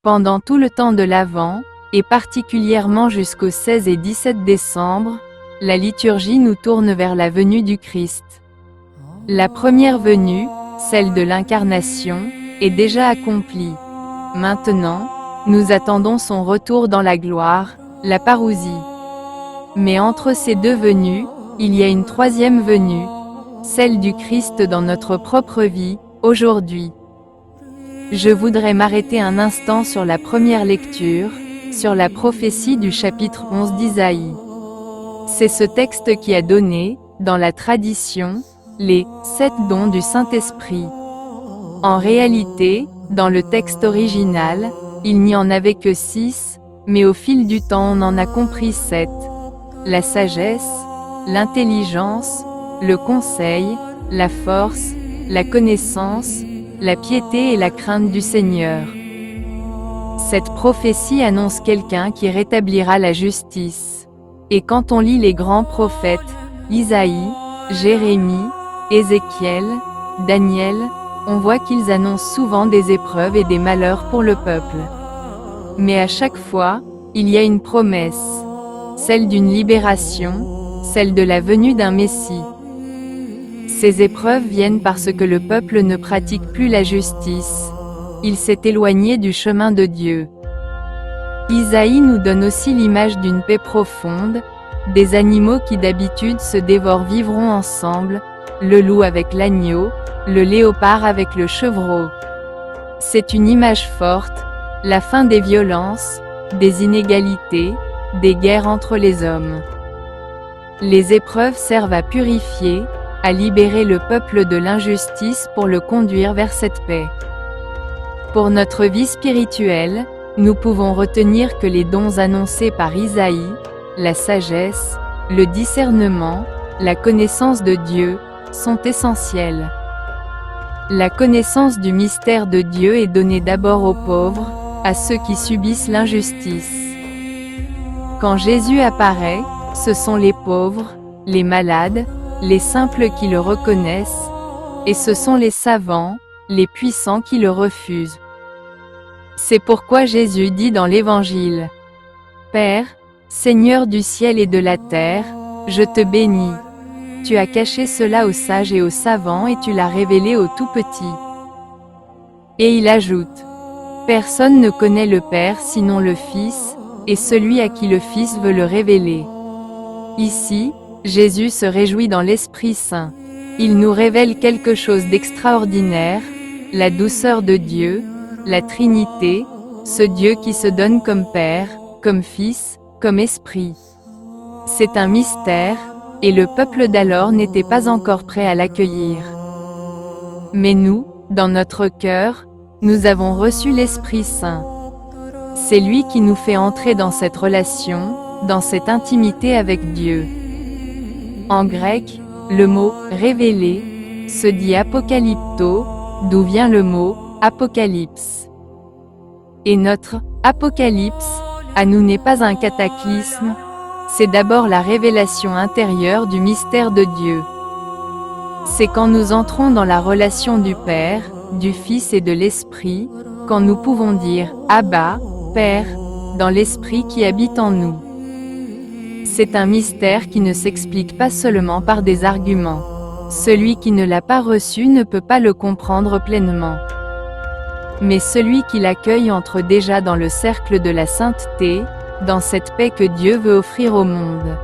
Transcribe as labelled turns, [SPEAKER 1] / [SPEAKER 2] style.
[SPEAKER 1] Pendant tout le temps de l'Avent, et particulièrement jusqu'au 16 et 17 décembre, la liturgie nous tourne vers la venue du Christ. La première venue, celle de l'incarnation, est déjà accomplie. Maintenant, nous attendons son retour dans la gloire, la parousie. Mais entre ces deux venues, il y a une troisième venue, celle du Christ dans notre propre vie, aujourd'hui. Je voudrais m'arrêter un instant sur la première lecture, sur la prophétie du chapitre 11 d'Isaïe. C'est ce texte qui a donné, dans la tradition, les 7 dons du Saint-Esprit. En réalité, dans le texte original, il n'y en avait que 6, mais au fil du temps on en a compris 7. La sagesse, l'intelligence, le conseil, la force, la connaissance, la piété et la crainte du Seigneur. Cette prophétie annonce quelqu'un qui rétablira la justice. Et quand on lit les grands prophètes, Isaïe, Jérémie, Ézéchiel, Daniel, on voit qu'ils annoncent souvent des épreuves et des malheurs pour le peuple. Mais à chaque fois, il y a une promesse, celle d'une libération, celle de la venue d'un Messie. Ces épreuves viennent parce que le peuple ne pratique plus la justice. Il s'est éloigné du chemin de Dieu. Isaïe nous donne aussi l'image d'une paix profonde, des animaux qui d'habitude se dévorent vivront ensemble, le loup avec l'agneau, le léopard avec le chevreau. C'est une image forte, la fin des violences, des inégalités, des guerres entre les hommes. Les épreuves servent à purifier, à libérer le peuple de l'injustice pour le conduire vers cette paix. Pour notre vie spirituelle, nous pouvons retenir que les dons annoncés par Isaïe, la sagesse, le discernement, la connaissance de Dieu, sont essentiels. La connaissance du mystère de Dieu est donnée d'abord aux pauvres, à ceux qui subissent l'injustice. Quand Jésus apparaît, ce sont les pauvres, les malades, les simples qui le reconnaissent, et ce sont les savants, les puissants qui le refusent. C'est pourquoi Jésus dit dans l'Évangile : « Père, Seigneur du ciel et de la terre, je te bénis. Tu as caché cela aux sages et aux savants et tu l'as révélé aux tout-petits. » Et il ajoute : « Personne ne connaît le Père sinon le Fils, et celui à qui le Fils veut le révéler. » Ici, Jésus se réjouit dans l'Esprit Saint. Il nous révèle quelque chose d'extraordinaire, la douceur de Dieu, la Trinité, ce Dieu qui se donne comme Père, comme Fils, comme Esprit. C'est un mystère, et le peuple d'alors n'était pas encore prêt à l'accueillir. Mais nous, dans notre cœur, nous avons reçu l'Esprit Saint. C'est lui qui nous fait entrer dans cette relation, dans cette intimité avec Dieu. En grec, le mot « révélé » se dit « apocalypto », d'où vient le mot « apocalypse ». Et notre « apocalypse » à nous n'est pas un cataclysme, c'est d'abord la révélation intérieure du mystère de Dieu. C'est quand nous entrons dans la relation du Père, du Fils et de l'Esprit, quand nous pouvons dire « Abba, Père » dans l'Esprit qui habite en nous. C'est un mystère qui ne s'explique pas seulement par des arguments. Celui qui ne l'a pas reçu ne peut pas le comprendre pleinement. Mais celui qui l'accueille entre déjà dans le cercle de la sainteté, dans cette paix que Dieu veut offrir au monde.